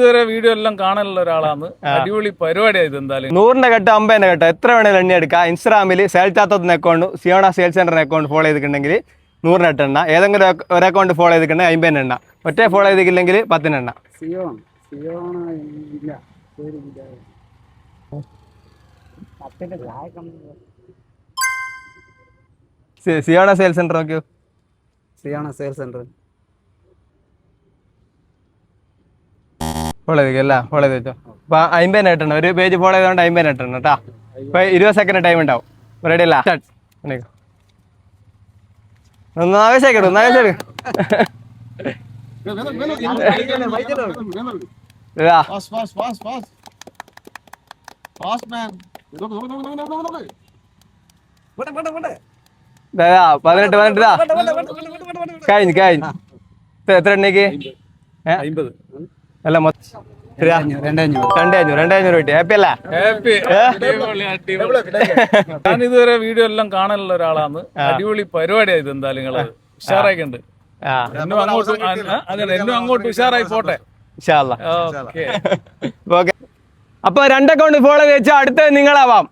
ഇതുവരെ വീഡിയോ എല്ലാം കാണാനുള്ള ഒരാളാണ്. അടിപൊളി പരിപാടിയാണ് ഇത്. എന്തായാലും 100ന്റെ കെട്ടോ 50ന്റെ കെട്ടോ എത്ര വേണേലും എണ്ണി എടുക്കാം. ഇൻസ്റ്റാഗ്രാമിൽ സെൽറ്റാത്തത്തിന് അക്കൗണ്ട് സിയോണ സെയിൽ സെന്ററിന്റെ അക്കൗണ്ട് ഫോളോ ചെയ്തിട്ടുണ്ടെങ്കിൽ 100 എണ്ണ, ഏതെങ്കിലും ഒരു അക്കൗണ്ട് ഫോളോ ചെയ്തിട്ടുണ്ടെങ്കിൽ 50 എണ്ണ, ഒറ്റ ഫോളോ ചെയ്തിട്ടില്ലെങ്കിൽ 10 എണ്ണ. സിയോണ സെയിൽ സെന്റർ നോക്കിയോ, സിയോണ സെയിൽ സെന്റർ ഫോളോ ചെയ്തില്ല, ഫോളോ ചെയ്ത് വെച്ചോ. അപ്പൊ 50 എണ്ണ, ഒരു പേജ് ഫോളോ ചെയ്തോണ്ട് 50 എണ്ണ കേട്ടാ. ഇപ്പൊ 20 സെക്കൻഡ് ടൈം ഉണ്ടാവും. റെഡി അല്ല? ഒന്ന് ആവേശമായിക്കോട്ടെ, ഒന്ന് ആവേശം. കഴിഞ്ഞു. എത്ര എണ്ണയ്ക്ക്? 50 അല്ല, മൊത്തം 2500 കിട്ടി. ഹാപ്പി അല്ല? ഞാൻ ഇതുവരെ വീഡിയോ എല്ലാം കാണാനുള്ള ഒരാളാണ്. അടിപൊളി പരിപാടിയാണ് ഇത്. എന്തായാലും നിങ്ങള് ഉഷാറായിട്ടുണ്ട്. എന്നും അങ്ങോട്ട് ഉഷാറായി പോട്ടെ. ഓക്കെ. അപ്പൊ 2 അക്കൗണ്ട് ഫോളോ ചെയ്ത് വെച്ചാൽ അടുത്തത് നിങ്ങളാവാം.